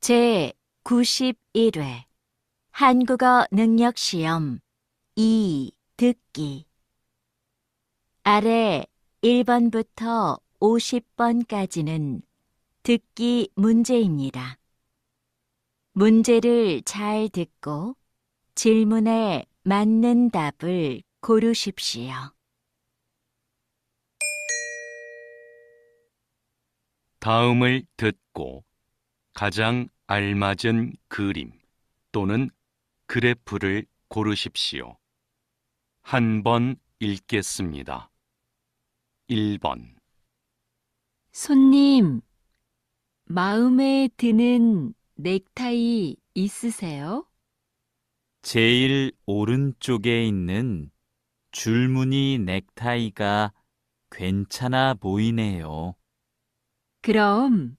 제 91회 한국어 능력시험 2 듣기 아래 1번부터 50번까지는 듣기 문제입니다. 문제를 잘 듣고 질문에 맞는 답을 고르십시오. 다음을 듣고 가장 알맞은 그림 또는 그래프를 고르십시오. 한 번 읽겠습니다. 1번. 손님, 마음에 드는 넥타이 있으세요? 제일 오른쪽에 있는 줄무늬 넥타이가 괜찮아 보이네요. 그럼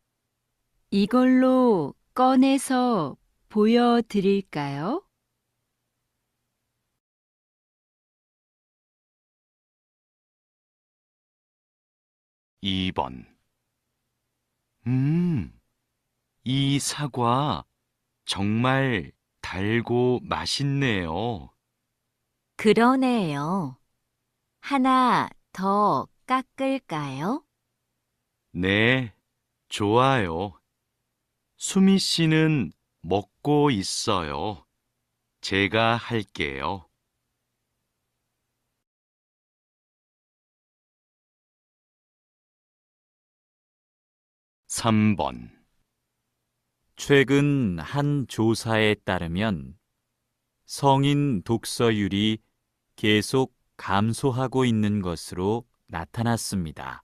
이걸로 꺼내서 보여드릴까요? 2번. 이 사과 정말 달고 맛있네요. 그러네요. 하나 더 깎을까요? 네, 좋아요. 수미 씨는 먹고 있어요. 제가 할게요. 3번. 최근 한 조사에 따르면 성인 독서율이 계속 감소하고 있는 것으로 나타났습니다.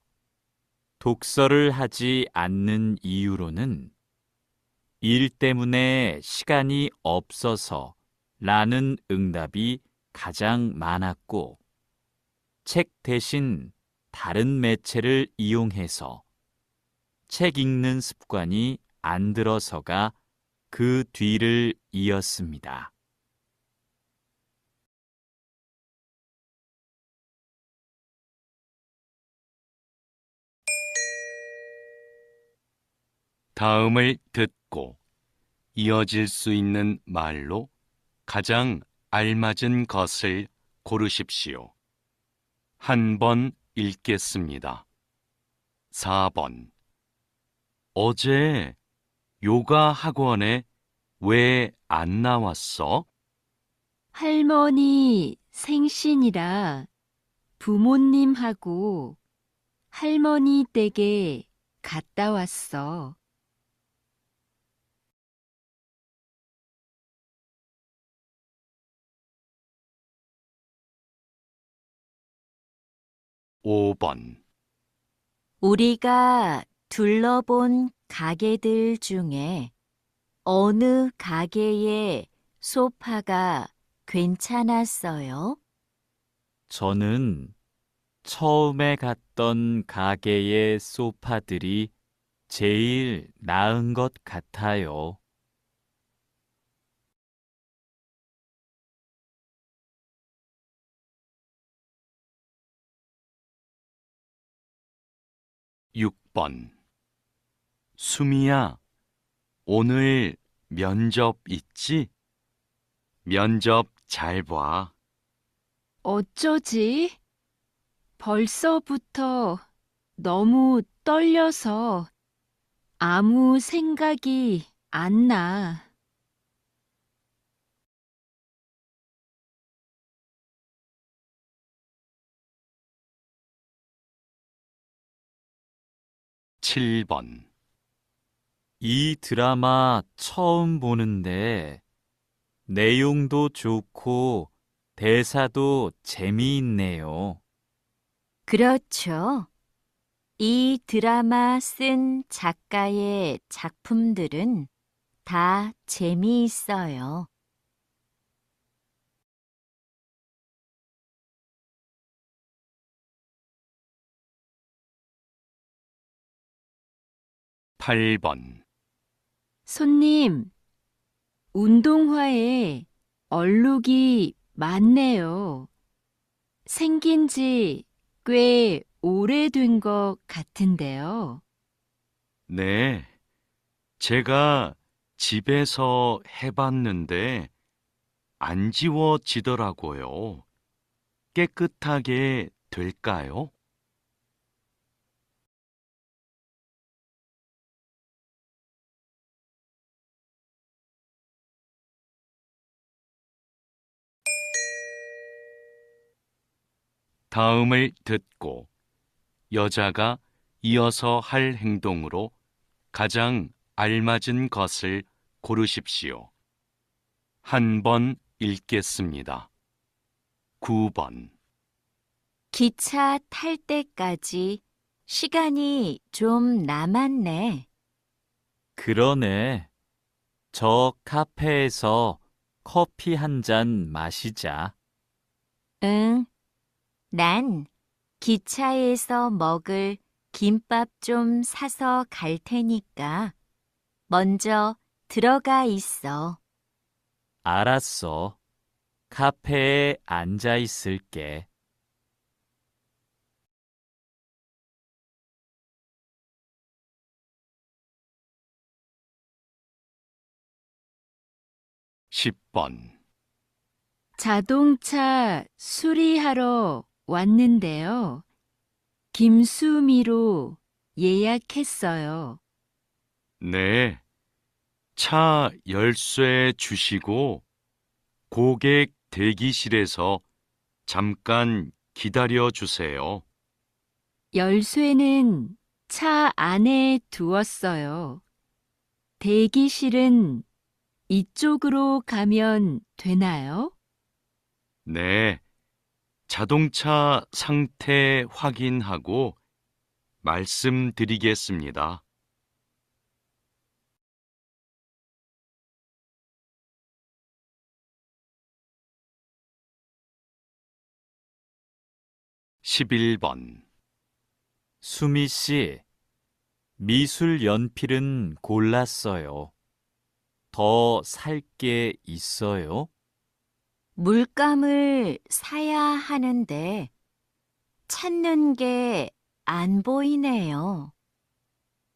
독서를 하지 않는 이유로는 일 때문에 시간이 없어서 라는 응답이 가장 많았고, 책 대신 다른 매체를 이용해서 책 읽는 습관이 안 들어서가 그 뒤를 이었습니다. 다음을 듣고 이어질 수 있는 말로 가장 알맞은 것을 고르십시오. 한 번 읽겠습니다. 4번. 어제 요가 학원에 왜 안 나왔어? 할머니 생신이라 부모님하고 할머니 댁에 갔다 왔어. 5번. 우리가 둘러본 가게들 중에 어느 가게의 소파가 괜찮았어요? 저는 처음에 갔던 가게의 소파들이 제일 나은 것 같아요. 6번. 수미야, 오늘 면접 있지? 면접 잘 봐. 어쩌지? 벌써부터 너무 떨려서 아무 생각이 안 나. 7번. 이 드라마 처음 보는데 내용도 좋고 대사도 재미있네요. 그렇죠. 이 드라마 쓴 작가의 작품들은 다 재미있어요. 8번. 손님, 운동화에 얼룩이 많네요. 생긴 지 꽤 오래된 것 같은데요. 네, 제가 집에서 해봤는데 안 지워지더라고요. 깨끗하게 될까요? 다음을 듣고 여자가 이어서 할 행동으로 가장 알맞은 것을 고르십시오. 한 번 읽겠습니다. 9번. 기차 탈 때까지 시간이 좀 남았네. 그러네. 저 카페에서 커피 한 잔 마시자. 응, 난 기차에서 먹을 김밥 좀 사서 갈 테니까 먼저 들어가 있어. 알았어. 카페에 앉아 있을게. 10번. 자동차 수리하러 왔는데요. 김수미로 예약했어요. 네. 차 열쇠 주시고 고객 대기실에서 잠깐 기다려 주세요. 열쇠는 차 안에 두었어요. 대기실은 이쪽으로 가면 되나요? 네. 자동차 상태 확인하고 말씀드리겠습니다. 11번. 수미 씨, 미술 연필은 골랐어요. 더 살 게 있어요? 물감을 사야 하는데 찾는 게 안 보이네요.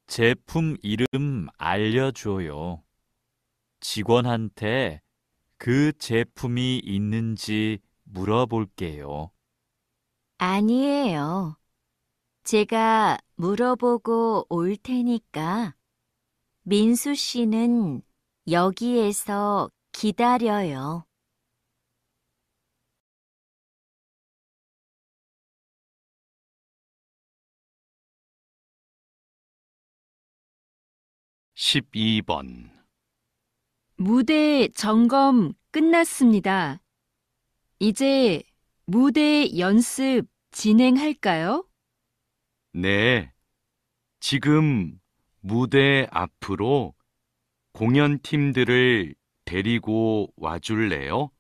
제품 이름 알려줘요. 직원한테 그 제품이 있는지 물어볼게요. 아니에요. 제가 물어보고 올 테니까 민수 씨는 여기에서 기다려요. 12번. 무대 점검 끝났습니다. 이제 무대 연습 진행할까요? 네. 지금 무대 앞으로 공연팀들을 데리고 와줄래요?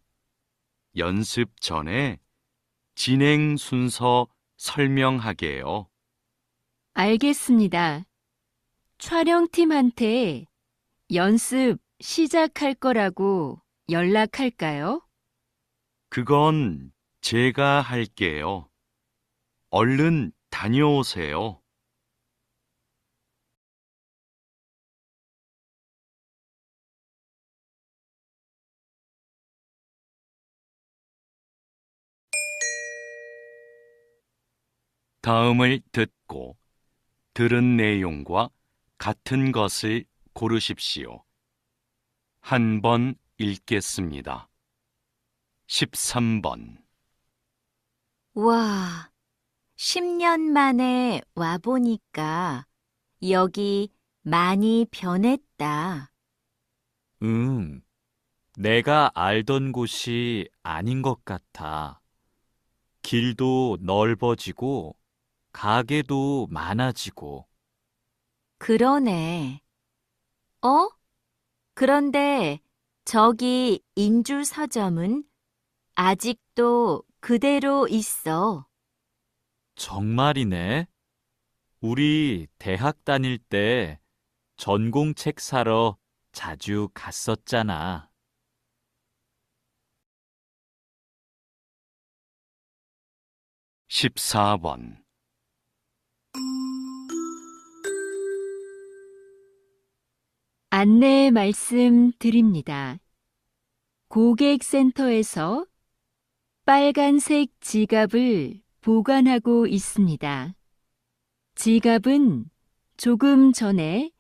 연습 전에 진행 순서 설명하게요. 알겠습니다. 촬영팀한테 연습 시작할 거라고 연락할까요? 그건 제가 할게요. 얼른 다녀오세요. '다음을 듣고 들은 내용과 같은 것을 고르십시오. 한 번 읽겠습니다. 13번. 와, 10년 만에 와보니까 여기 많이 변했다. 응, 내가 알던 곳이 아닌 것 같아. 길도 넓어지고, 가게도 많아지고. 그러네. 어? 그런데 저기 인주 서점은 아직도 그대로 있어. 정말이네. 우리 대학 다닐 때 전공책 사러 자주 갔었잖아. 14번. 안내 말씀 드립니다. 고객센터에서 빨간색 지갑을 보관하고 있습니다. 지갑은 조금 전에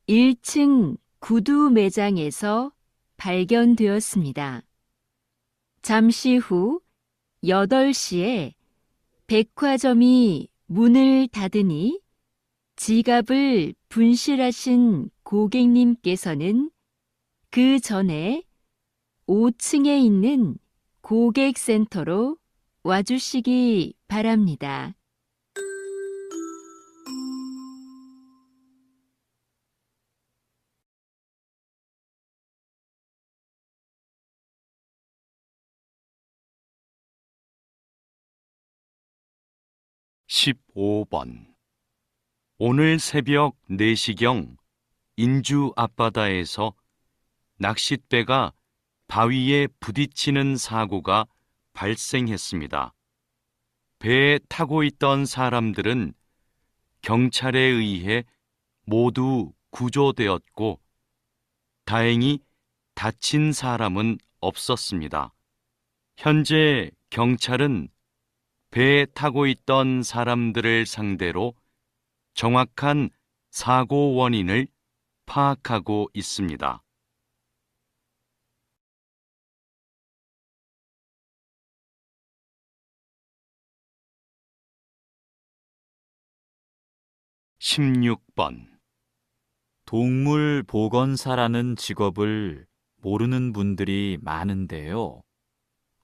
1층 구두 매장에서 발견되었습니다. 잠시 후 8시에 백화점이 문을 닫으니 지갑을 분실하신 고객님께서는 그 전에 5층에 있는 고객센터로 와주시기 바랍니다. (15번) 오늘 새벽 4시경 인주 앞바다에서 낚싯배가 바위에 부딪히는 사고가 발생했습니다. 배에 타고 있던 사람들은 경찰에 의해 모두 구조되었고 다행히 다친 사람은 없었습니다. 현재 경찰은 배에 타고 있던 사람들을 상대로 정확한 사고 원인을 파악하고 있습니다. (16번) 동물 보건사라는 직업을 모르는 분들이 많은데요.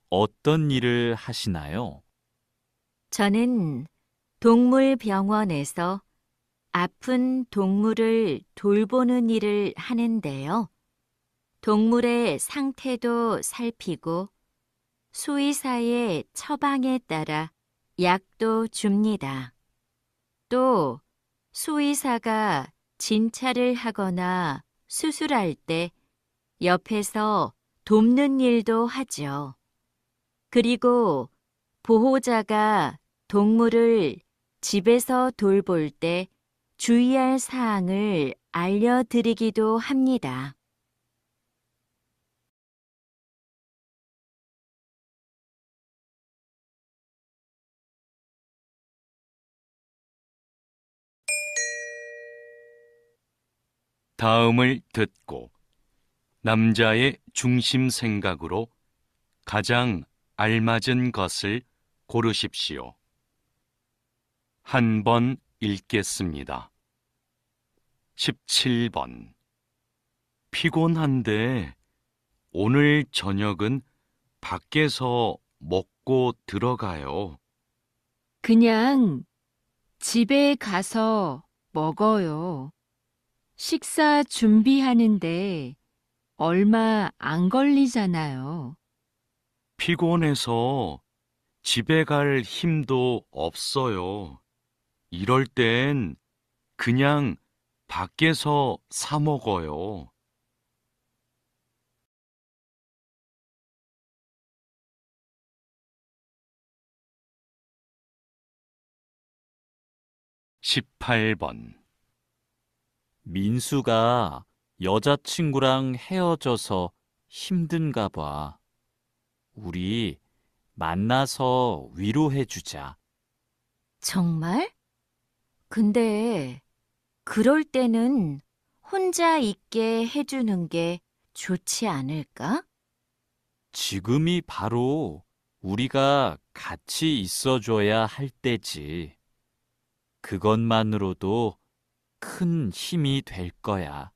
어떤 일을 하시나요? 저는 동물병원에서 아픈 동물을 돌보는 일을 하는데요. 동물의 상태도 살피고 수의사의 처방에 따라 약도 줍니다. 또 수의사가 진찰을 하거나 수술할 때 옆에서 돕는 일도 하죠. 그리고 보호자가 동물을 집에서 돌볼 때 주의할 사항을 알려드리기도 합니다. 다음을 듣고 남자의 중심 생각으로 가장 알맞은 것을 고르십시오. 한 번 읽겠습니다. 17번 피곤한데 오늘 저녁은 밖에서 먹고 들어가요. 그냥 집에 가서 먹어요. 식사 준비하는데 얼마 안 걸리잖아요. 피곤해서 집에 갈 힘도 없어요. 이럴 땐 그냥 밖에서 사 먹어요. (18번) 민수가 여자친구랑 헤어져서 힘든가 봐. 우리 만나서 위로해주자. 정말? 근데 그럴 때는 혼자 있게 해주는 게 좋지 않을까? 지금이 바로 우리가 같이 있어줘야 할 때지. 그것만으로도 큰 힘이 될 거야.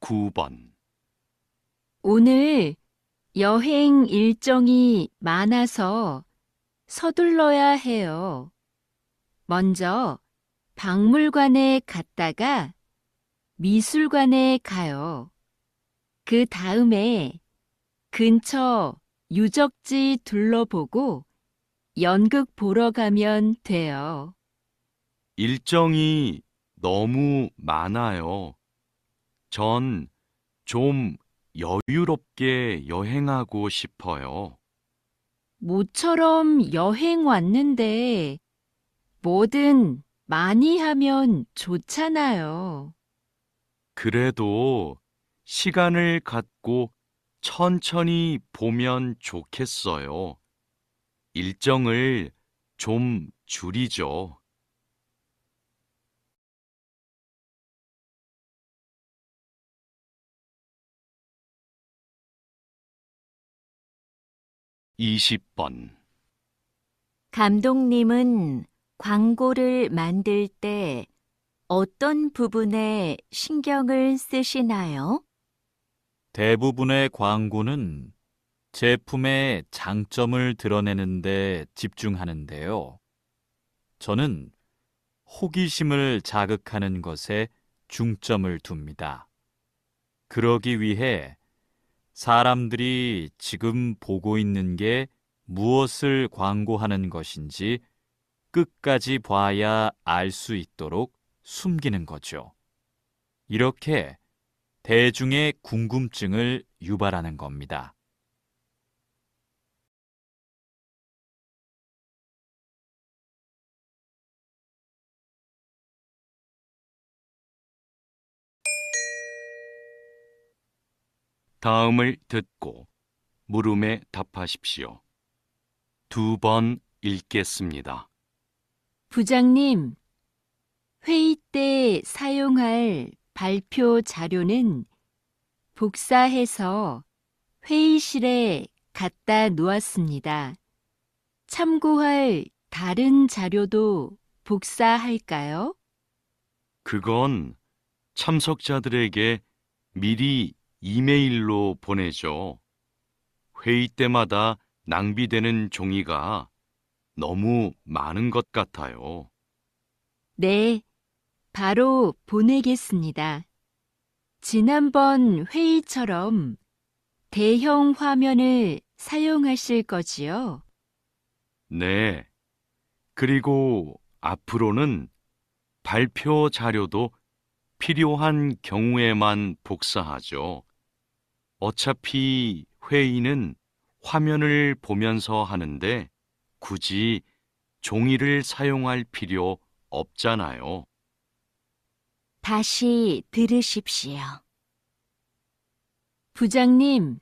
(19번) 오늘 여행 일정이 많아서 서둘러야 해요. 먼저 박물관에 갔다가 미술관에 가요. 그 다음에 근처 유적지 둘러보고 연극 보러 가면 돼요. 일정이 너무 많아요. 전 좀 여유롭게 여행하고 싶어요. 모처럼 여행 왔는데 뭐든 많이 하면 좋잖아요. 그래도 시간을 갖고 천천히 보면 좋겠어요. 일정을 좀 줄이죠. 20번. 감독님은 광고를 만들 때 어떤 부분에 신경을 쓰시나요? 대부분의 광고는 제품의 장점을 드러내는 데 집중하는데요. 저는 호기심을 자극하는 것에 중점을 둡니다. 그러기 위해 사람들이 지금 보고 있는 게 무엇을 광고하는 것인지 끝까지 봐야 알 수 있도록 숨기는 거죠. 이렇게 대중의 궁금증을 유발하는 겁니다. 다음을 듣고 물음에 답하십시오. 2번 읽겠습니다. 부장님, 회의 때 사용할 발표 자료는 복사해서 회의실에 갖다 놓았습니다. 참고할 다른 자료도 복사할까요? 그건 참석자들에게 미리 이메일로 보내죠. 회의 때마다 낭비되는 종이가 너무 많은 것 같아요. 네, 바로 보내겠습니다. 지난번 회의처럼 대형 화면을 사용하실 거지요? 네. 그리고 앞으로는 발표 자료도 필요한 경우에만 복사하죠. 어차피 회의는 화면을 보면서 하는데 굳이 종이를 사용할 필요 없잖아요. 다시 들으십시오. 부장님,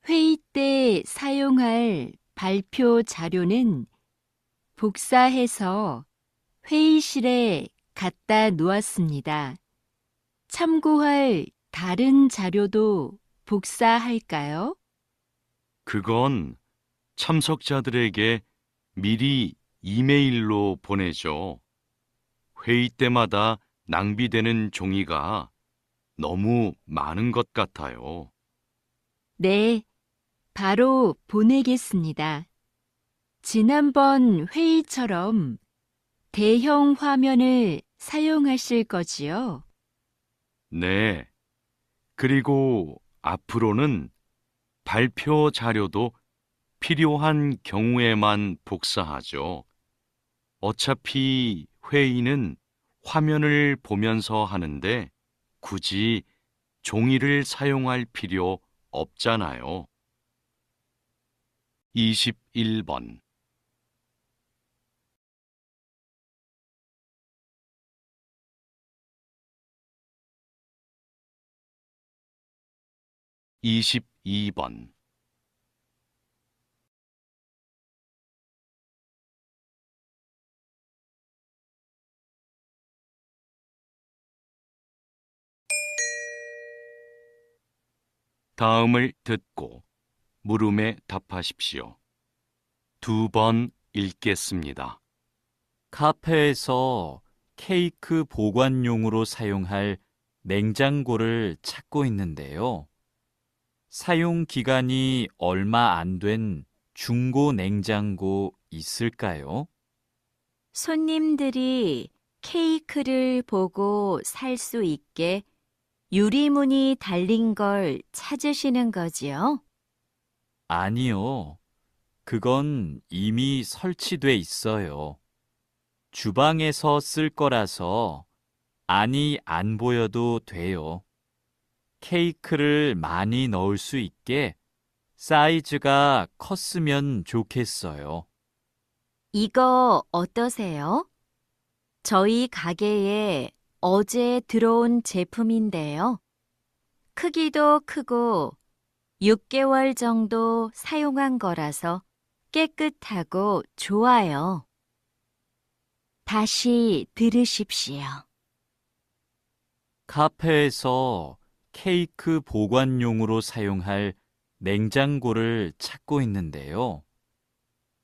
회의 때 사용할 발표 자료는 복사해서 회의실에 갖다 놓았습니다. 참고할 다른 자료도 복사할까요? 그건 참석자들에게 미리 이메일로 보내죠. 회의 때마다 낭비되는 종이가 너무 많은 것 같아요. 네, 바로 보내겠습니다. 지난번 회의처럼 대형 화면을 사용하실 거지요? 네. 그리고 앞으로는 발표 자료도 필요한 경우에만 복사하죠. 어차피 회의는 화면을 보면서 하는데 굳이 종이를 사용할 필요 없잖아요. 21번. 22번. 다음을 듣고 물음에 답하십시오. 2번 읽겠습니다. 카페에서 케이크 보관용으로 사용할 냉장고를 찾고 있는데요. 사용 기간이 얼마 안 된 중고 냉장고 있을까요? 손님들이 케이크를 보고 살 수 있게 유리문이 달린 걸 찾으시는 거지요? 아니요. 그건 이미 설치돼 있어요. 주방에서 쓸 거라서 안이 안 보여도 돼요. 케이크를 많이 넣을 수 있게 사이즈가 컸으면 좋겠어요. 이거 어떠세요? 저희 가게에 어제 들어온 제품인데요. 크기도 크고 6개월 정도 사용한 거라서 깨끗하고 좋아요. 다시 들으십시오. 카페에서 케이크 보관용으로 사용할 냉장고를 찾고 있는데요.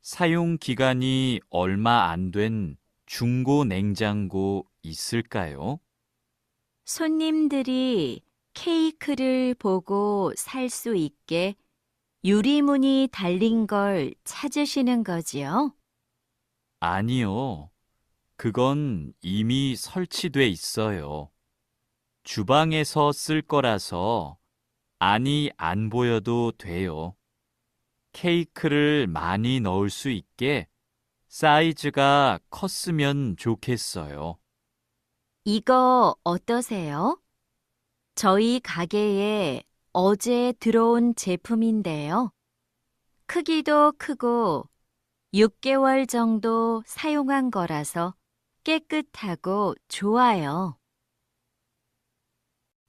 사용 기간이 얼마 안 된 중고 냉장고 있을까요? 손님들이 케이크를 보고 살 수 있게 유리문이 달린 걸 찾으시는 거지요? 아니요. 그건 이미 설치돼 있어요. 주방에서 쓸 거라서 안이 안 보여도 돼요. 케이크를 많이 넣을 수 있게 사이즈가 컸으면 좋겠어요. 이거 어떠세요? 저희 가게에 어제 들어온 제품인데요. 크기도 크고 6개월 정도 사용한 거라서 깨끗하고 좋아요.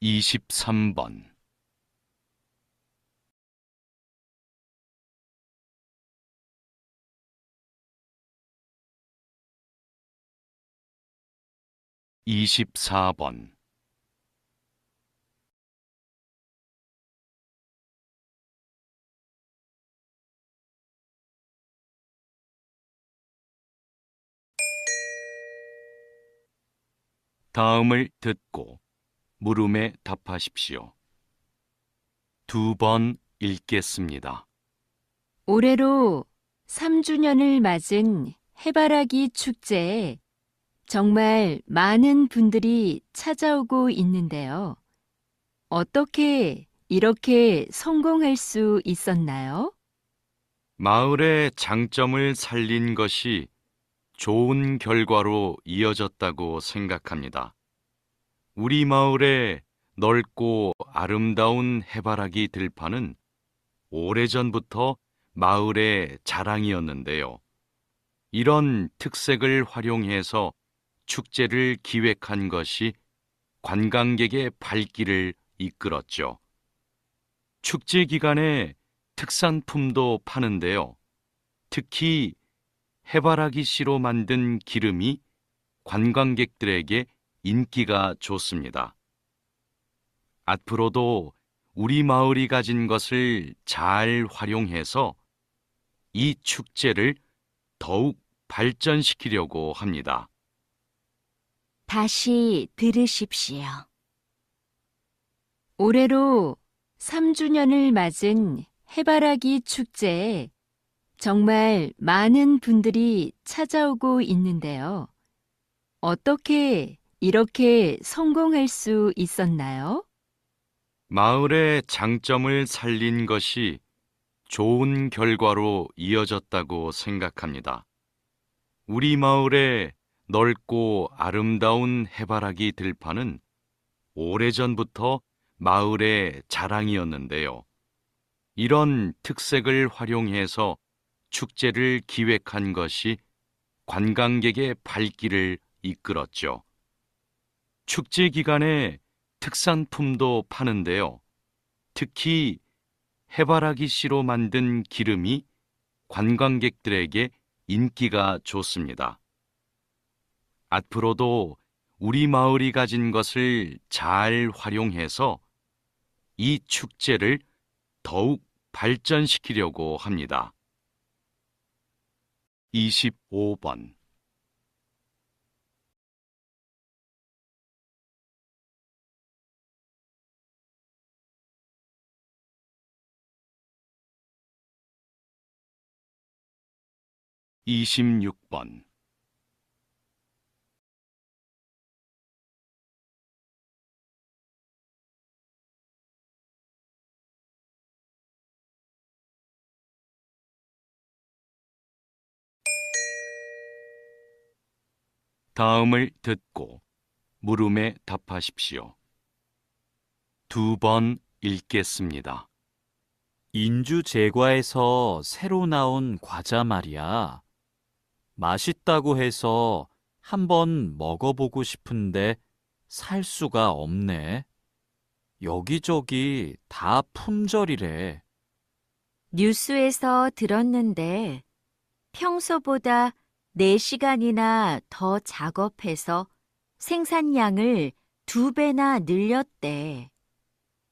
23번. 24번. 다음을 듣고 물음에 답하십시오. 2번 읽겠습니다. 올해로 3주년을 맞은 해바라기 축제에 정말 많은 분들이 찾아오고 있는데요. 어떻게 이렇게 성공할 수 있었나요? 마을의 장점을 살린 것이 좋은 결과로 이어졌다고 생각합니다. 우리 마을의 넓고 아름다운 해바라기 들판은 오래전부터 마을의 자랑이었는데요. 이런 특색을 활용해서 축제를 기획한 것이 관광객의 발길을 이끌었죠. 축제 기간에 특산품도 파는데요. 특히 해바라기 씨로 만든 기름이 관광객들에게 인기가 좋습니다. 앞으로도 우리 마을이 가진 것을 잘 활용해서 이 축제를 더욱 발전시키려고 합니다. 다시 들으십시오. 올해로 3주년을 맞은 해바라기 축제에 정말 많은 분들이 찾아오고 있는데요. 어떻게 이렇게 성공할 수 있었나요? 마을의 장점을 살린 것이 좋은 결과로 이어졌다고 생각합니다. 우리 마을의 넓고 아름다운 해바라기 들판은 오래전부터 마을의 자랑이었는데요. 이런 특색을 활용해서 축제를 기획한 것이 관광객의 발길을 이끌었죠. 축제 기간에 특산품도 파는데요. 특히 해바라기 씨로 만든 기름이 관광객들에게 인기가 좋습니다. 앞으로도 우리 마을이 가진 것을 잘 활용해서 이 축제를 더욱 발전시키려고 합니다. 25번. 26번. '다음을 듣고 물음에 답하십시오. 2번 읽겠습니다. 인주 제과에서 새로 나온 과자 말이야. 맛있다고 해서 한번 먹어보고 싶은데 살 수가 없네. 여기저기 다 품절이래. 뉴스에서 들었는데 평소보다 4시간이나 더 작업해서 생산량을 2배나 늘렸대.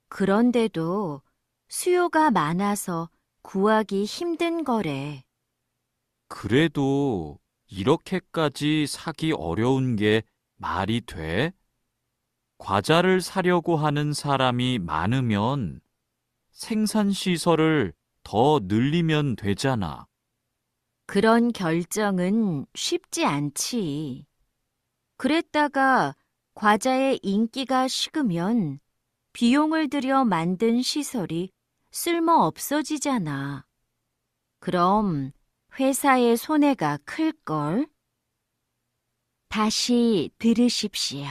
그런데도 수요가 많아서 구하기 힘든 거래. 그래도 이렇게까지 사기 어려운 게 말이 돼? 과자를 사려고 하는 사람이 많으면 생산시설을 더 늘리면 되잖아. 그런 결정은 쉽지 않지. 그랬다가 과자의 인기가 식으면 비용을 들여 만든 시설이 쓸모 없어지잖아. 그럼 회사의 손해가 클걸? 다시 들으십시오.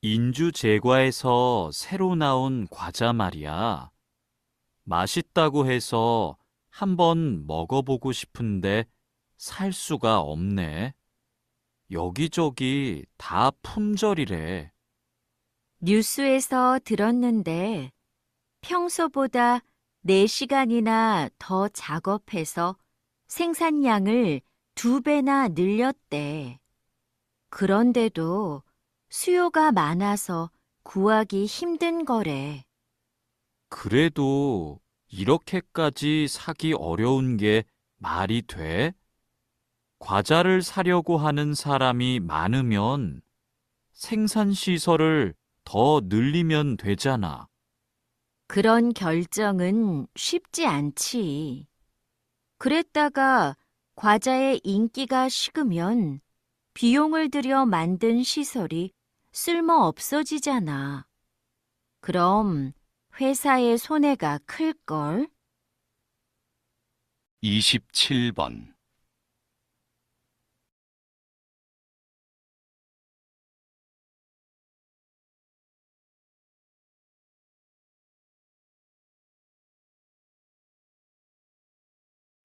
인주 제과에서 새로 나온 과자 말이야. 맛있다고 해서 한번 먹어보고 싶은데 살 수가 없네. 여기저기 다 품절이래. 뉴스에서 들었는데 평소보다 4시간이나 더 작업해서 생산량을 2배나 늘렸대. 그런데도 수요가 많아서 구하기 힘든 거래. 그래도 이렇게까지 사기 어려운 게 말이 돼? 과자를 사려고 하는 사람이 많으면 생산시설을 더 늘리면 되잖아. 그런 결정은 쉽지 않지. 그랬다가 과자의 인기가 식으면 비용을 들여 만든 시설이 쓸모 없어지잖아. 그럼 회사의 손해가 클걸? 27번.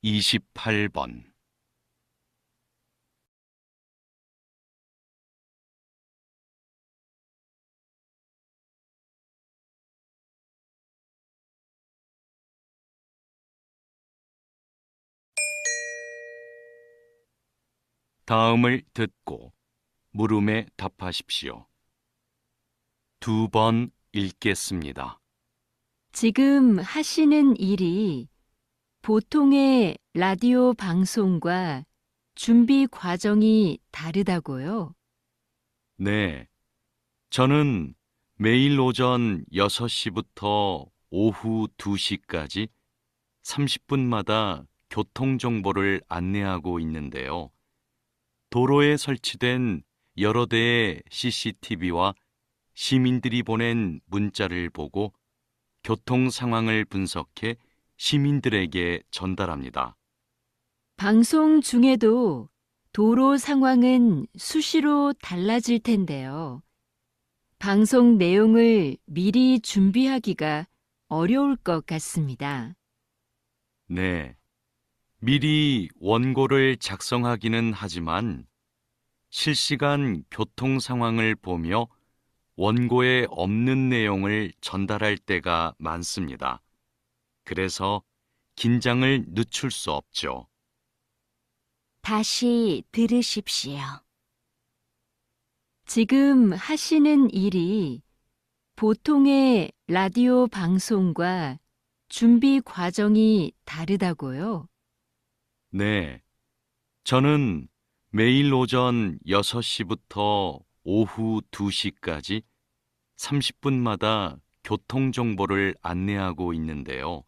(28번) 다음을 듣고 물음에 답하십시오. 2번 읽겠습니다. 지금 하시는 일이 보통의 라디오 방송과 준비 과정이 다르다고요? 네, 저는 매일 오전 6시부터 오후 2시까지 30분마다 교통정보를 안내하고 있는데요. 도로에 설치된 여러 대의 CCTV와 시민들이 보낸 문자를 보고 교통 상황을 분석해 시민들에게 전달합니다. 방송 중에도 도로 상황은 수시로 달라질 텐데요. 방송 내용을 미리 준비하기가 어려울 것 같습니다. 네, 미리 원고를 작성하기는 하지만 실시간 교통 상황을 보며 원고에 없는 내용을 전달할 때가 많습니다. 그래서 긴장을 늦출 수 없죠. 다시 들으십시오. 지금 하시는 일이 보통의 라디오 방송과 준비 과정이 다르다고요? 네, 저는 매일 오전 6시부터 오후 2시까지 30분마다 교통정보를 안내하고 있는데요.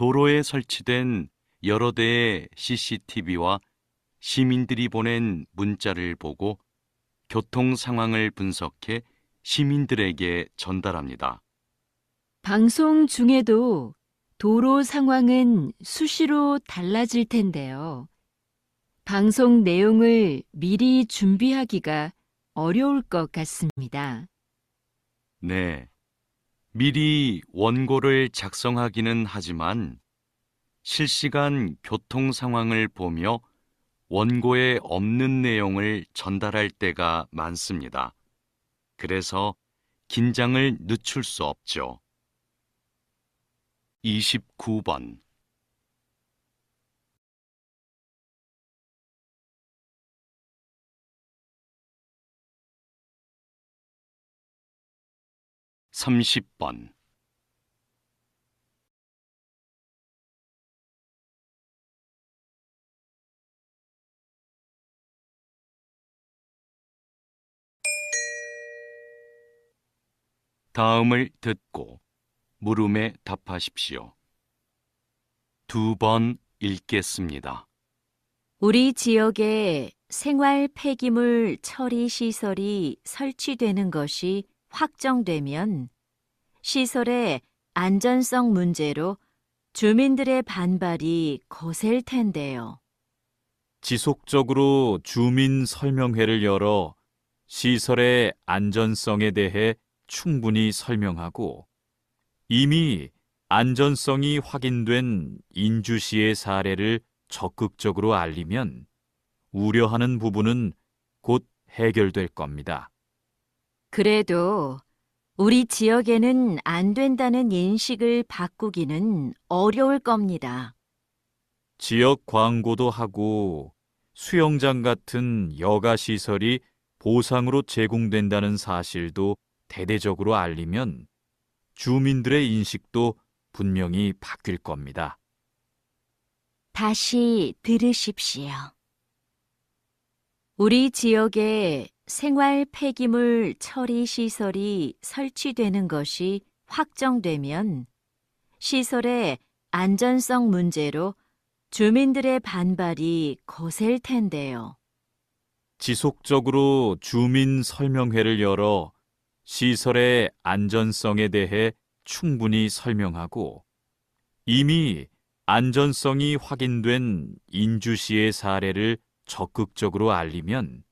도로에 설치된 여러 대의 CCTV와 시민들이 보낸 문자를 보고 교통 상황을 분석해 시민들에게 전달합니다. 방송 중에도 도로 상황은 수시로 달라질 텐데요. 방송 내용을 미리 준비하기가 어려울 것 같습니다. 네, 미리 원고를 작성하기는 하지만 실시간 교통 상황을 보며 원고에 없는 내용을 전달할 때가 많습니다. 그래서 긴장을 늦출 수 없죠. 29번. (30번) 다음을 듣고 물음에 답하십시오. 2번 읽겠습니다. 우리 지역에 생활 폐기물 처리 시설이 설치되는 것이 확정되면 시설의 안전성 문제로 주민들의 반발이 거셀 텐데요. 지속적으로 주민 설명회를 열어 시설의 안전성에 대해 충분히 설명하고 이미 안전성이 확인된 인주시의 사례를 적극적으로 알리면 우려하는 부분은 곧 해결될 겁니다. 그래도 우리 지역에는 안 된다는 인식을 바꾸기는 어려울 겁니다. 지역 광고도 하고 수영장 같은 여가 시설이 보상으로 제공된다는 사실도 대대적으로 알리면 주민들의 인식도 분명히 바뀔 겁니다. 다시 들으십시오. 우리 지역에 생활 폐기물 처리 시설이 설치되는 것이 확정되면 시설의 안전성 문제로 주민들의 반발이 거셀 텐데요. 지속적으로 주민 설명회를 열어 시설의 안전성에 대해 충분히 설명하고 이미 안전성이 확인된 인주시의 사례를 적극적으로 알리면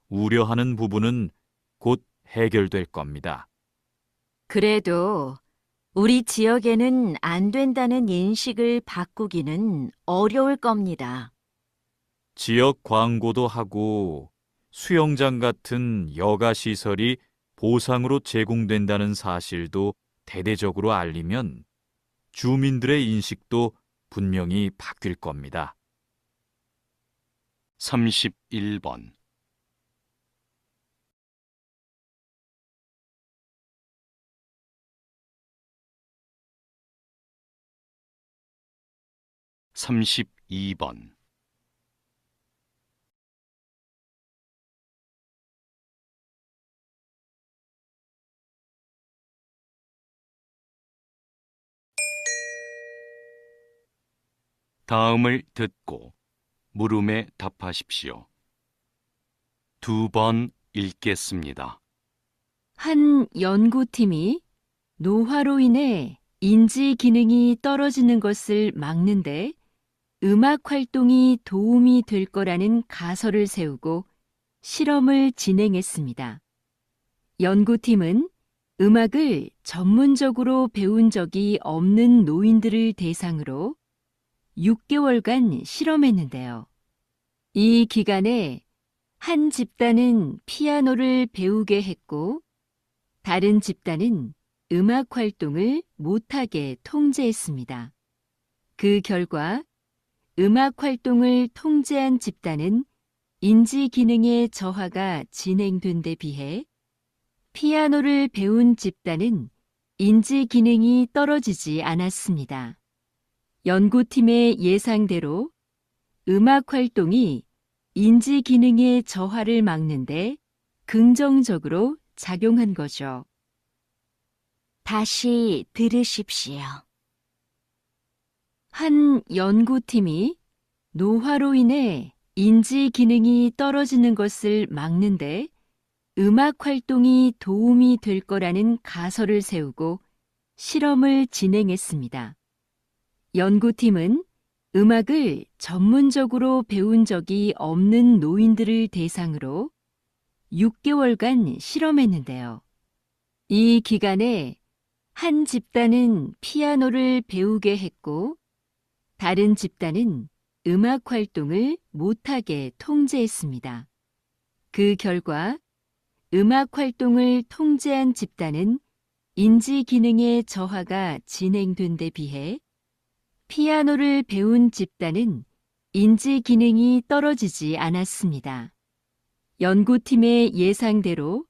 우려하는 부분은 곧 해결될 겁니다. 그래도 우리 지역에는 안 된다는 인식을 바꾸기는 어려울 겁니다. 지역 광고도 하고 수영장 같은 여가 시설이 보상으로 제공된다는 사실도 대대적으로 알리면 주민들의 인식도 분명히 바뀔 겁니다. 31번. (32번) 다음을 듣고 물음에 답하십시오. 2번 읽겠습니다. 한 연구팀이 노화로 인해 인지 기능이 떨어지는 것을 막는데 음악 활동이 도움이 될 거라는 가설을 세우고 실험을 진행했습니다. 연구팀은 음악을 전문적으로 배운 적이 없는 노인들을 대상으로 6개월간 실험했는데요. 이 기간에 한 집단은 피아노를 배우게 했고 다른 집단은 음악 활동을 못하게 통제했습니다. 그 결과 음악 활동을 통제한 집단은 인지 기능의 저하가 진행된 데 비해 피아노를 배운 집단은 인지 기능이 떨어지지 않았습니다. 연구팀의 예상대로 음악 활동이 인지 기능의 저하를 막는데 긍정적으로 작용한 거죠. 다시 들으십시오. 한 연구팀이 노화로 인해 인지 기능이 떨어지는 것을 막는데 음악 활동이 도움이 될 거라는 가설을 세우고 실험을 진행했습니다. 연구팀은 음악을 전문적으로 배운 적이 없는 노인들을 대상으로 6개월간 실험했는데요. 이 기간에 한 집단은 피아노를 배우게 했고 다른 집단은 음악 활동을 못하게 통제했습니다. 그 결과 음악 활동을 통제한 집단은 인지 기능의 저하가 진행된 데 비해 피아노를 배운 집단은 인지 기능이 떨어지지 않았습니다. 연구팀의 예상대로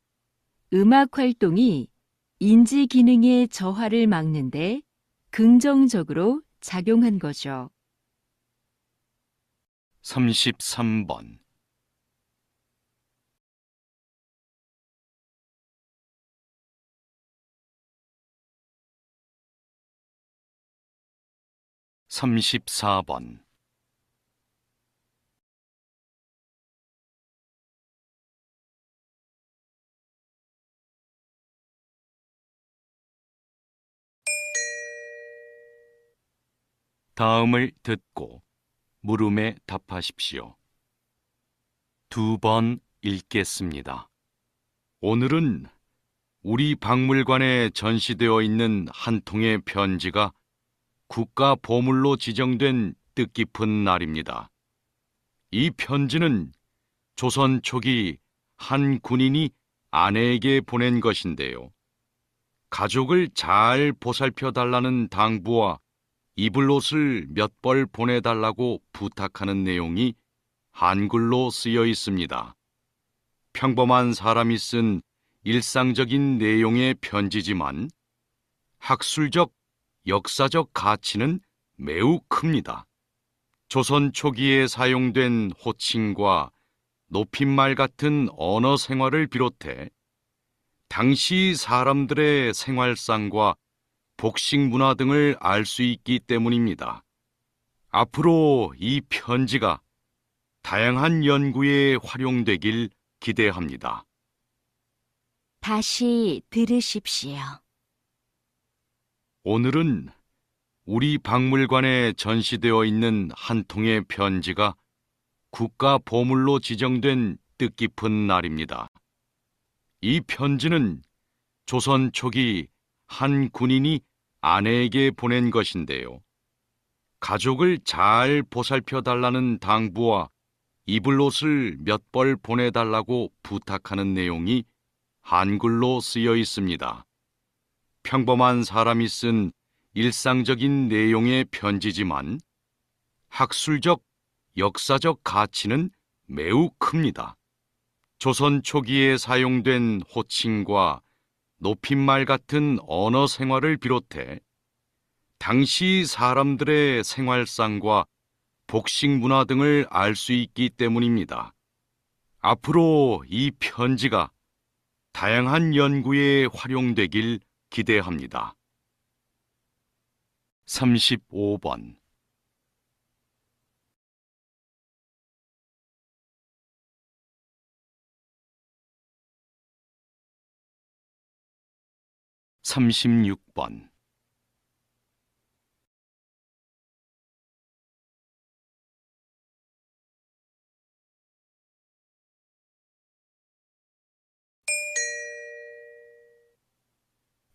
음악 활동이 인지 기능의 저하를 막는데 긍정적으로 작용한 거죠. 33번. 34번. '다음을 듣고 물음에 답하십시오. 2번 읽겠습니다. 오늘은 우리 박물관에 전시되어 있는 한 통의 편지가 국가 보물로 지정된 뜻깊은 날입니다. 이 편지는 조선 초기 한 군인이 아내에게 보낸 것인데요. 가족을 잘 보살펴 달라는 당부와 입을 옷을 몇 벌 보내달라고 부탁하는 내용이 한글로 쓰여 있습니다. 평범한 사람이 쓴 일상적인 내용의 편지지만 학술적, 역사적 가치는 매우 큽니다. 조선 초기에 사용된 호칭과 높임말 같은 언어 생활을 비롯해 당시 사람들의 생활상과 복식 문화 등을 알 수 있기 때문입니다. 앞으로 이 편지가 다양한 연구에 활용되길 기대합니다. 다시 들으십시오. 오늘은 우리 박물관에 전시되어 있는 한 통의 편지가 국가 보물로 지정된 뜻깊은 날입니다. 이 편지는 조선 초기 한 군인이 아내에게 보낸 것인데요. 가족을 잘 보살펴 달라는 당부와 입을 옷을 몇 벌 보내달라고 부탁하는 내용이 한글로 쓰여 있습니다. 평범한 사람이 쓴 일상적인 내용의 편지지만 학술적, 역사적 가치는 매우 큽니다. 조선 초기에 사용된 호칭과 높임말 같은 언어 생활을 비롯해 당시 사람들의 생활상과 복식 문화 등을 알 수 있기 때문입니다. 앞으로 이 편지가 다양한 연구에 활용되길 기대합니다. 35번. 36번.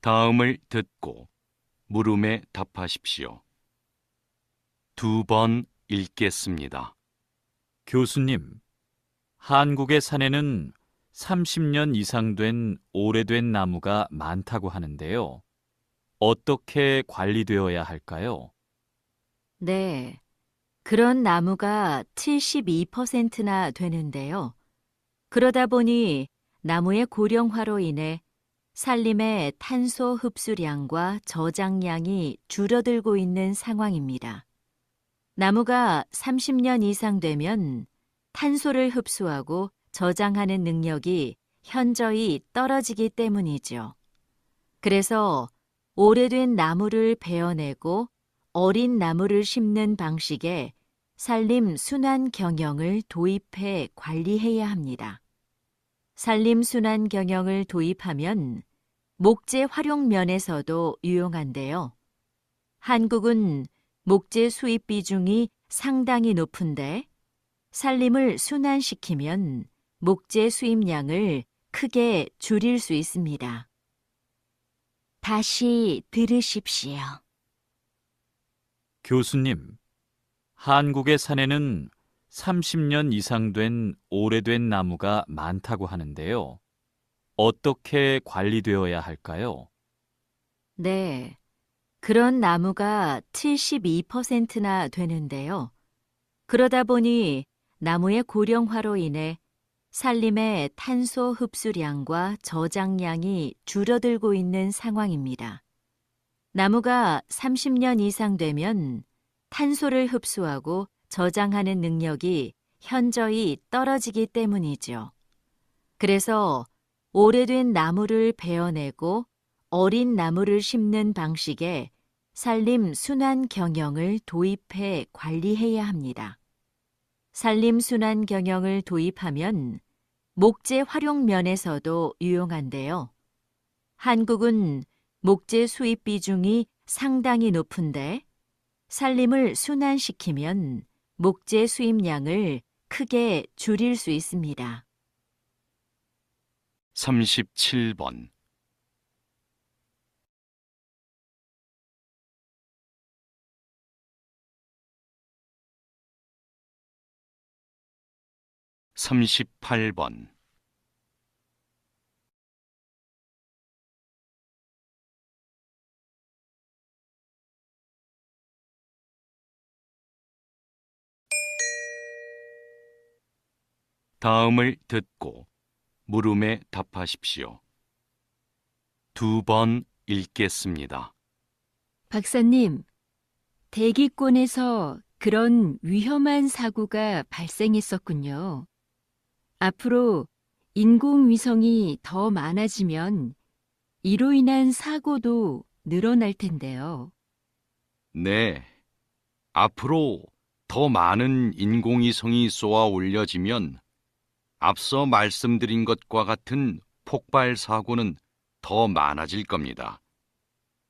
'다음을 듣고 물음에 답하십시오. 2번 읽겠습니다. 교수님, 한국의 산에는 30년 이상 된 오래된 나무가 많다고 하는데요. 어떻게 관리되어야 할까요? 네, 그런 나무가 72%나 되는데요. 그러다 보니 나무의 고령화로 인해 산림의 탄소 흡수량과 저장량이 줄어들고 있는 상황입니다. 나무가 30년 이상 되면 탄소를 흡수하고 저장하는 능력이 현저히 떨어지기 때문이죠. 그래서 오래된 나무를 베어내고 어린 나무를 심는 방식의 산림 순환 경영을 도입해 관리해야 합니다. 산림 순환 경영을 도입하면 목재 활용 면에서도 유용한데요. 한국은 목재 수입 비중이 상당히 높은데 산림을 순환시키면 목재 수입량을 크게 줄일 수 있습니다. 다시 들으십시오. 교수님, 한국의 산에는 30년 이상 된 오래된 나무가 많다고 하는데요. 어떻게 관리되어야 할까요? 네, 그런 나무가 72%나 되는데요. 그러다 보니 나무의 고령화로 인해 산림의 탄소 흡수량과 저장량이 줄어들고 있는 상황입니다. 나무가 30년 이상 되면 탄소를 흡수하고 저장하는 능력이 현저히 떨어지기 때문이죠. 그래서 오래된 나무를 베어내고 어린 나무를 심는 방식의 산림 순환 경영을 도입해 관리해야 합니다. 산림 순환 경영을 도입하면 목재 활용 면에서도 유용한데요. 한국은 목재 수입 비중이 상당히 높은데 산림을 순환시키면 목재 수입량을 크게 줄일 수 있습니다. 37번. 38번. '다음을 듣고 물음에 답하십시오. 2번 읽겠습니다. 박사님, 대기권에서 그런 위험한 사고가 발생했었군요. 앞으로 인공위성이 더 많아지면 이로 인한 사고도 늘어날 텐데요. 네. 앞으로 더 많은 인공위성이 쏘아 올려지면 앞서 말씀드린 것과 같은 폭발 사고는 더 많아질 겁니다.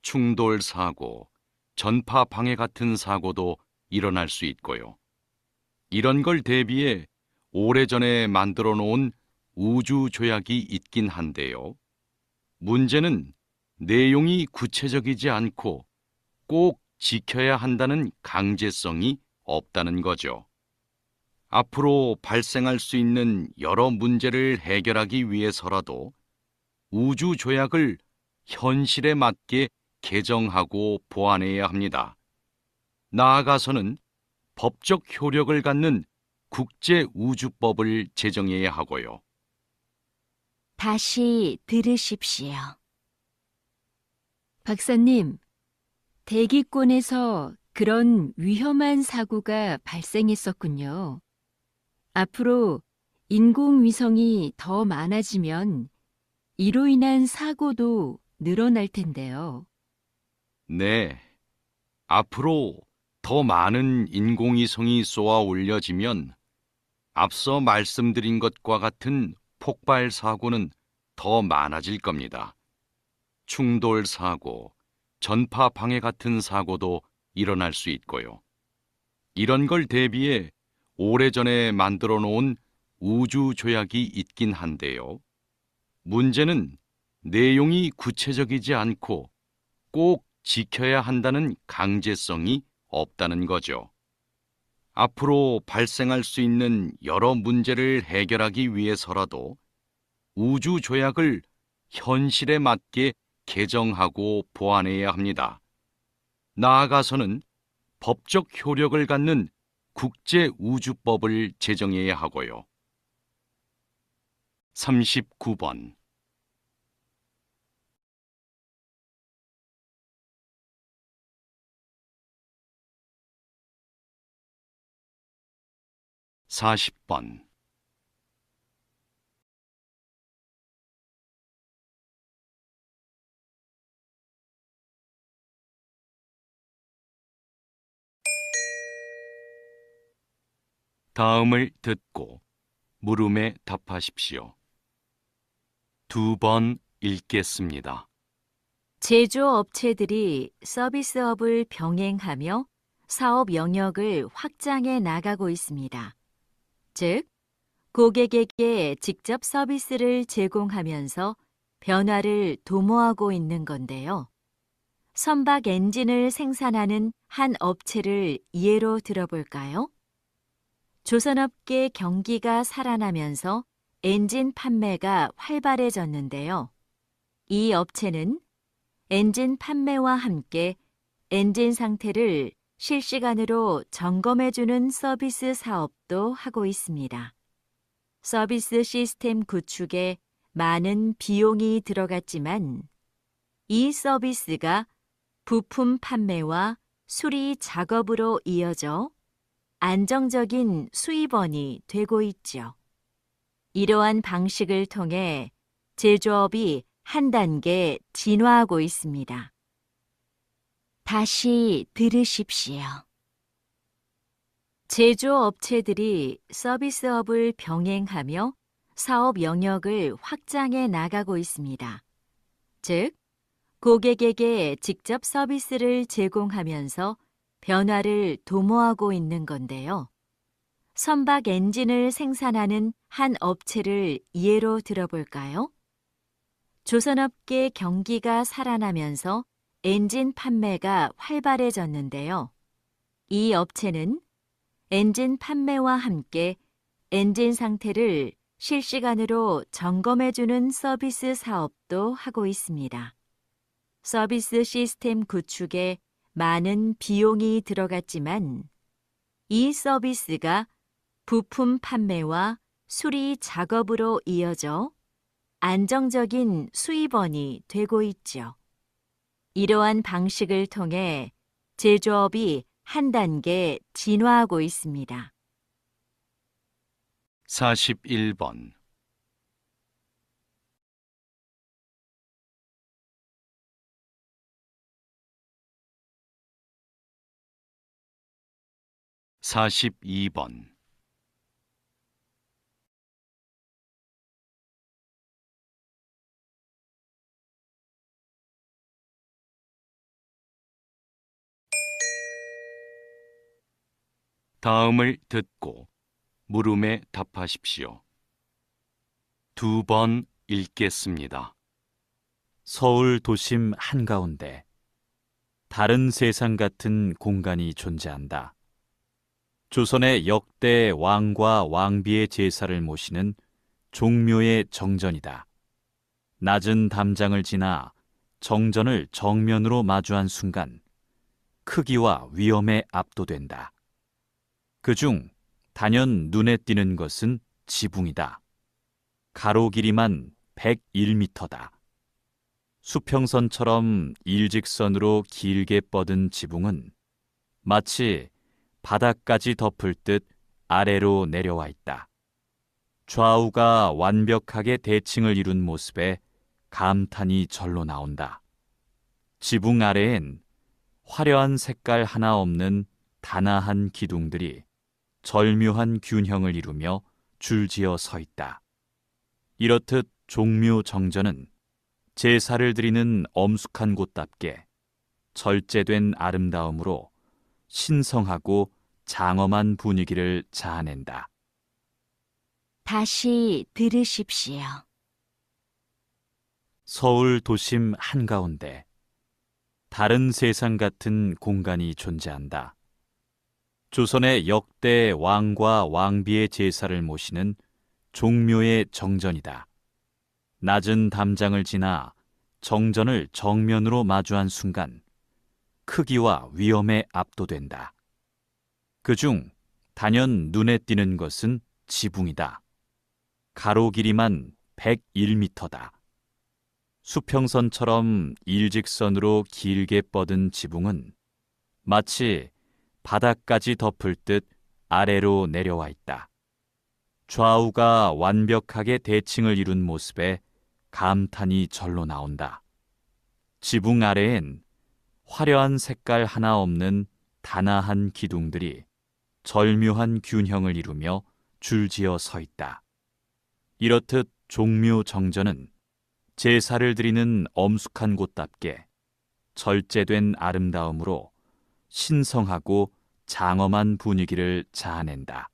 충돌 사고, 전파 방해 같은 사고도 일어날 수 있고요. 이런 걸 대비해 오래전에 만들어 놓은 우주 조약이 있긴 한데요. 문제는 내용이 구체적이지 않고 꼭 지켜야 한다는 강제성이 없다는 거죠. 앞으로 발생할 수 있는 여러 문제를 해결하기 위해서라도 우주 조약을 현실에 맞게 개정하고 보완해야 합니다. 나아가서는 법적 효력을 갖는 국제우주법을 제정해야 하고요. 다시 들으십시오. 박사님, 대기권에서 그런 위험한 사고가 발생했었군요. 앞으로 인공위성이 더 많아지면 이로 인한 사고도 늘어날 텐데요. 네. 앞으로 더 많은 인공위성이 쏘아 올려지면 앞서 말씀드린 것과 같은 폭발 사고는 더 많아질 겁니다. 충돌 사고, 전파 방해 같은 사고도 일어날 수 있고요. 이런 걸 대비해 오래전에 만들어 놓은 우주 조약이 있긴 한데요. 문제는 내용이 구체적이지 않고 꼭 지켜야 한다는 강제성이 없다는 거죠. 앞으로 발생할 수 있는 여러 문제를 해결하기 위해서라도 우주 조약을 현실에 맞게 개정하고 보완해야 합니다. 나아가서는 법적 효력을 갖는 국제우주법을 제정해야 하고요. 39번. 40번. '다음을 듣고 물음에 답하십시오. 2번 읽겠습니다. 제조업체들이 서비스업을 병행하며 사업 영역을 확장해 나가고 있습니다. 즉, 고객에게 직접 서비스를 제공하면서 변화를 도모하고 있는 건데요. 선박 엔진을 생산하는 한 업체를 예로 들어볼까요? 조선업계 경기가 살아나면서 엔진 판매가 활발해졌는데요. 이 업체는 엔진 판매와 함께 엔진 상태를 실시간으로 점검해주는 서비스 사업도 하고 있습니다. 서비스 시스템 구축에 많은 비용이 들어갔지만 이 서비스가 부품 판매와 수리 작업으로 이어져 안정적인 수입원이 되고 있죠. 이러한 방식을 통해 제조업이 한 단계 진화하고 있습니다. 다시 들으십시오. 제조업체들이 서비스업을 병행하며 사업 영역을 확장해 나가고 있습니다. 즉, 고객에게 직접 서비스를 제공하면서 변화를 도모하고 있는 건데요. 선박 엔진을 생산하는 한 업체를 예로 들어볼까요? 조선업계 경기가 살아나면서 엔진 판매가 활발해졌는데요. 이 업체는 엔진 판매와 함께 엔진 상태를 실시간으로 점검해주는 서비스 사업도 하고 있습니다. 서비스 시스템 구축에 많은 비용이 들어갔지만 이 서비스가 부품 판매와 수리 작업으로 이어져 안정적인 수입원이 되고 있죠. 이러한 방식을 통해 제조업이 한 단계 진화하고 있습니다. 41번 42번 '다음을 듣고 물음에 답하십시오. 2번 읽겠습니다. 서울 도심 한가운데 다른 세상 같은 공간이 존재한다. 조선의 역대 왕과 왕비의 제사를 모시는 종묘의 정전이다. 낮은 담장을 지나 정전을 정면으로 마주한 순간 크기와 위험에 압도된다. 그중 단연 눈에 띄는 것은 지붕이다. 가로 길이만 101m다. 수평선처럼 일직선으로 길게 뻗은 지붕은 마치 바닥까지 덮을 듯 아래로 내려와 있다. 좌우가 완벽하게 대칭을 이룬 모습에 감탄이 절로 나온다. 지붕 아래엔 화려한 색깔 하나 없는 단아한 기둥들이 절묘한 균형을 이루며 줄지어 서 있다. 이렇듯 종묘 정전은 제사를 드리는 엄숙한 곳답게 절제된 아름다움으로 신성하고 장엄한 분위기를 자아낸다. 다시 들으십시오. 서울 도심 한가운데 다른 세상 같은 공간이 존재한다. 조선의 역대 왕과 왕비의 제사를 모시는 종묘의 정전이다. 낮은 담장을 지나 정전을 정면으로 마주한 순간 크기와 위험에 압도된다. 그중 단연 눈에 띄는 것은 지붕이다. 가로 길이만 101m다. 수평선처럼 일직선으로 길게 뻗은 지붕은 마치 바닥까지 덮을 듯 아래로 내려와 있다. 좌우가 완벽하게 대칭을 이룬 모습에 감탄이 절로 나온다. 지붕 아래엔 화려한 색깔 하나 없는 단아한 기둥들이 절묘한 균형을 이루며 줄지어 서 있다. 이렇듯 종묘 정전은 제사를 드리는 엄숙한 곳답게 절제된 아름다움으로 신성하고 장엄한 분위기를 자아낸다.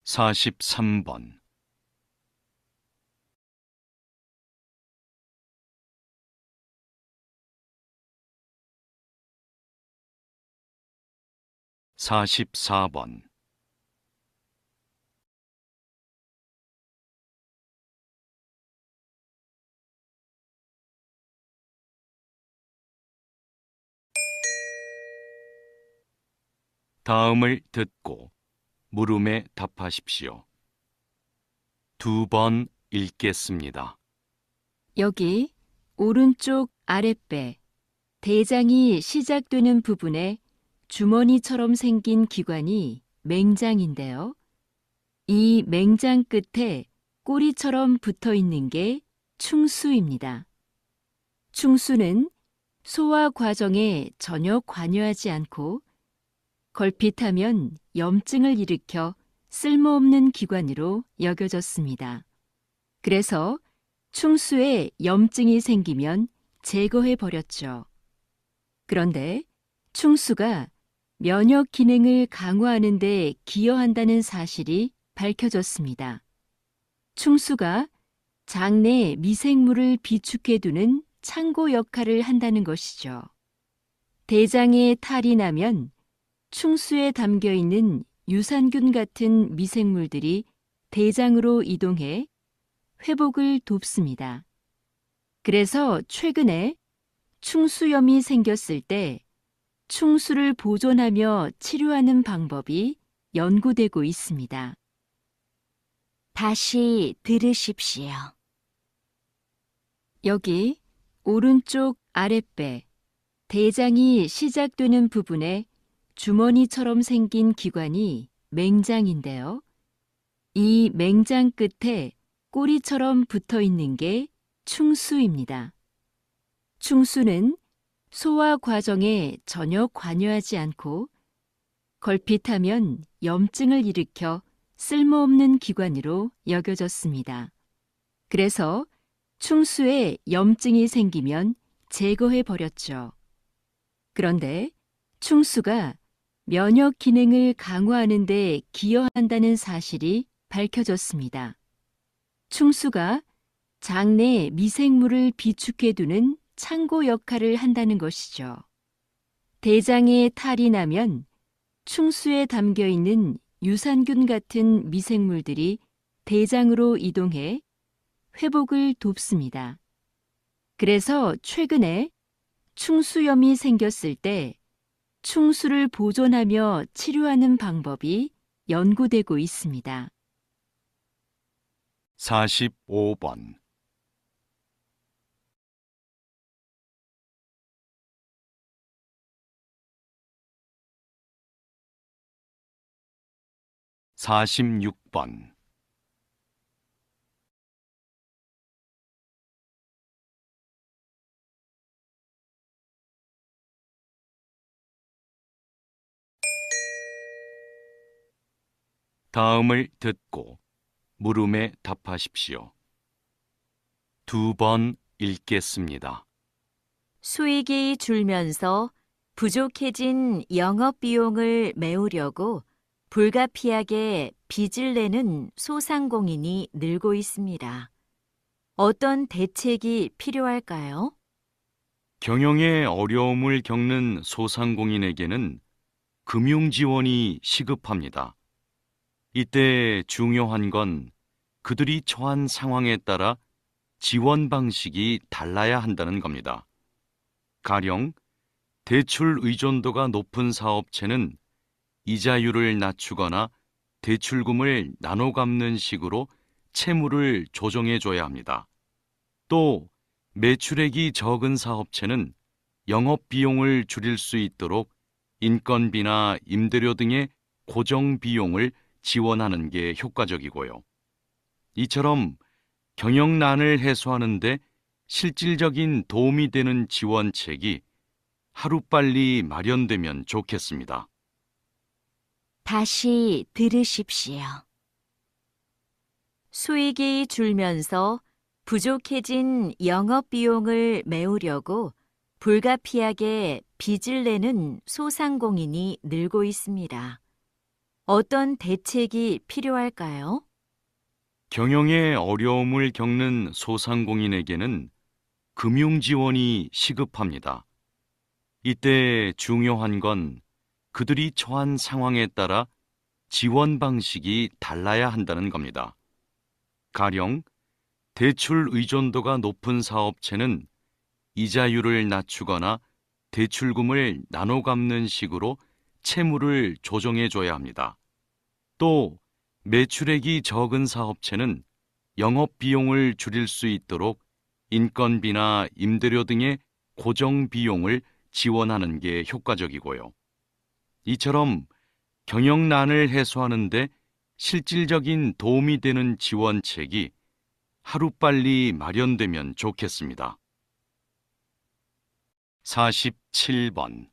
43번 44번, 다음을 듣고 물음에 답하십시오. 2번 읽겠습니다. 여기 오른쪽 아랫배, 대장이 시작되는 부분에 주머니처럼 생긴 기관이 맹장인데요. 이 맹장 끝에 꼬리처럼 붙어 있는 게 충수입니다. 충수는 소화 과정에 전혀 관여하지 않고 걸핏하면 염증을 일으켜 쓸모없는 기관으로 여겨졌습니다. 그래서 충수에 염증이 생기면 제거해 버렸죠. 그런데 충수가 면역 기능을 강화하는 데 기여한다는 사실이 밝혀졌습니다. 충수가 장내 미생물을 비축해 두는 창고 역할을 한다는 것이죠. 대장에 탈이 나면 충수에 담겨 있는 유산균 같은 미생물들이 대장으로 이동해 회복을 돕습니다. 그래서 최근에 충수염이 생겼을 때 충수를 보존하며 치료하는 방법이 연구되고 있습니다. 다시 들으십시오. 여기 오른쪽 아랫배, 대장이 시작되는 부분에 주머니처럼 생긴 기관이 맹장인데요. 이 맹장 끝에 꼬리처럼 붙어 있는 게 충수입니다. 충수는 소화 과정에 전혀 관여하지 않고 걸핏하면 염증을 일으켜 쓸모없는 기관으로 여겨졌습니다. 그래서 충수에 염증이 생기면 제거해 버렸죠. 그런데 충수가 면역 기능을 강화하는 데 기여한다는 사실이 밝혀졌습니다. 충수가 장내 미생물을 비축해 두는 창고 역할을 한다는 것이죠. 대장에 탈이 나면 충수에 담겨 있는 유산균 같은 미생물들이 대장으로 이동해 회복을 돕습니다. 그래서 최근에 충수염이 생겼을 때 충수를 보존하며 치료하는 방법이 연구되고 있습니다. 45번, (46번) 다음을 듣고 물음에 답하십시오. 2번 읽겠습니다. 수익이 줄면서 부족해진 영업 비용을 메우려고 불가피하게 빚을 내는 소상공인이 늘고 있습니다. 어떤 대책이 필요할까요? 경영에 어려움을 겪는 소상공인에게는 금융 지원이 시급합니다. 이때 중요한 건 그들이 처한 상황에 따라 지원 방식이 달라야 한다는 겁니다. 가령 대출 의존도가 높은 사업체는 이자율을 낮추거나 대출금을 나눠 갚는 식으로 채무를 조정해 줘야 합니다. 또 매출액이 적은 사업체는 영업 비용을 줄일 수 있도록 인건비나 임대료 등의 고정 비용을 지원하는 게 효과적이고요. 이처럼 경영난을 해소하는 데 실질적인 도움이 되는 지원책이 하루빨리 마련되면 좋겠습니다. 다시 들으십시오. 수익이 줄면서 부족해진 영업 비용을 메우려고 불가피하게 빚을 내는 소상공인이 늘고 있습니다. 어떤 대책이 필요할까요? 경영에 어려움을 겪는 소상공인에게는 금융 지원이 시급합니다. 이때 중요한 건 그들이 처한 상황에 따라 지원 방식이 달라야 한다는 겁니다. 가령 대출 의존도가 높은 사업체는 이자율을 낮추거나 대출금을 나눠 갚는 식으로 채무를 조정해 줘야 합니다. 또 매출액이 적은 사업체는 영업 비용을 줄일 수 있도록 인건비나 임대료 등의 고정 비용을 지원하는 게 효과적이고요. 이처럼 경영난을 해소하는데 실질적인 도움이 되는 지원책이 하루빨리 마련되면 좋겠습니다. 47번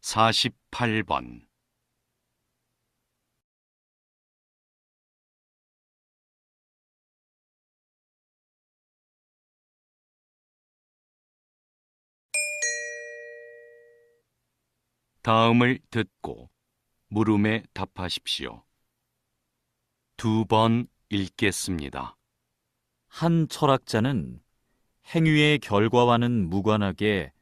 48번 다음을 듣고 물음에 답하십시오. 2번 읽겠습니다. 한 철학자는 행위의 결과와는 무관하게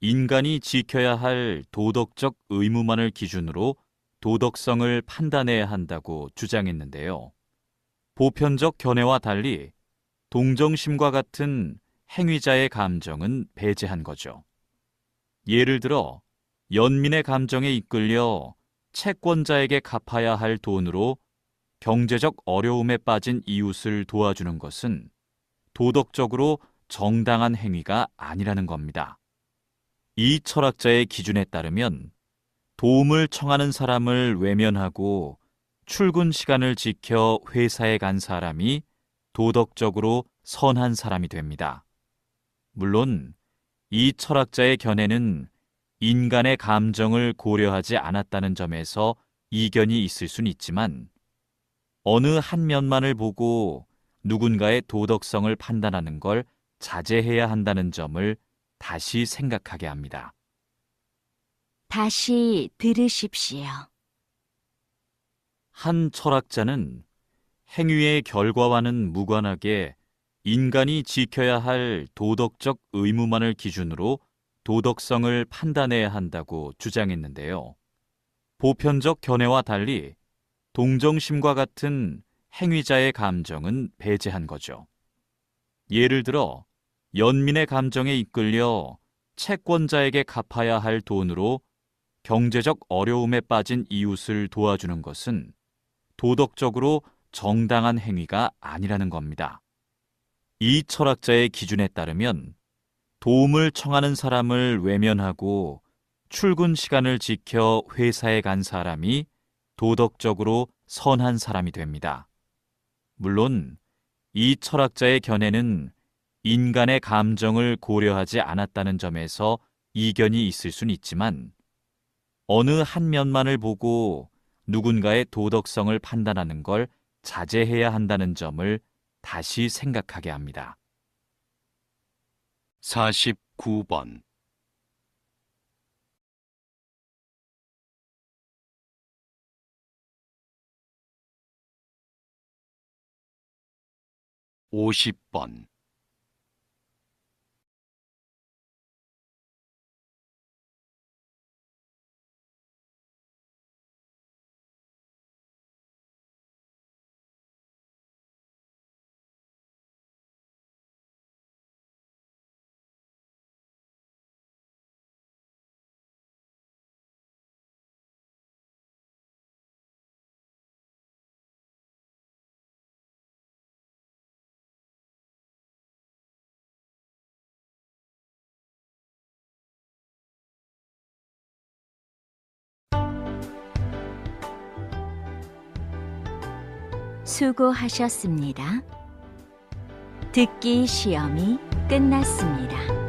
인간이 지켜야 할 도덕적 의무만을 기준으로 도덕성을 판단해야 한다고 주장했는데요. 보편적 견해와 달리 동정심과 같은 행위자의 감정은 배제한 거죠. 예를 들어 연민의 감정에 이끌려 채권자에게 갚아야 할 돈으로 경제적 어려움에 빠진 이웃을 도와주는 것은 도덕적으로 정당한 행위가 아니라는 겁니다. 이 철학자의 기준에 따르면 도움을 청하는 사람을 외면하고 출근 시간을 지켜 회사에 간 사람이 도덕적으로 선한 사람이 됩니다. 물론 이 철학자의 견해는 인간의 감정을 고려하지 않았다는 점에서 이견이 있을 순 있지만 어느 한 면만을 보고 누군가의 도덕성을 판단하는 걸 자제해야 한다는 점을 다시 생각하게 합니다. 다시 들으십시오. 한 철학자는 행위의 결과와는 무관하게 인간이 지켜야 할 도덕적 의무만을 기준으로 도덕성을 판단해야 한다고 주장했는데요. 보편적 견해와 달리 동정심과 같은 행위자의 감정은 배제한 거죠. 예를 들어 연민의 감정에 이끌려 채권자에게 갚아야 할 돈으로 경제적 어려움에 빠진 이웃을 도와주는 것은 도덕적으로 정당한 행위가 아니라는 겁니다. 이 철학자의 기준에 따르면 도움을 청하는 사람을 외면하고 출근 시간을 지켜 회사에 간 사람이 도덕적으로 선한 사람이 됩니다. 물론 이 철학자의 견해는 인간의 감정을 고려하지 않았다는 점에서 이견이 있을 순 있지만 어느 한 면만을 보고 누군가의 도덕성을 판단하는 걸 자제해야 한다는 점을 다시 생각하게 합니다. 49번 50번 수고하셨습니다. 듣기 시험이 끝났습니다.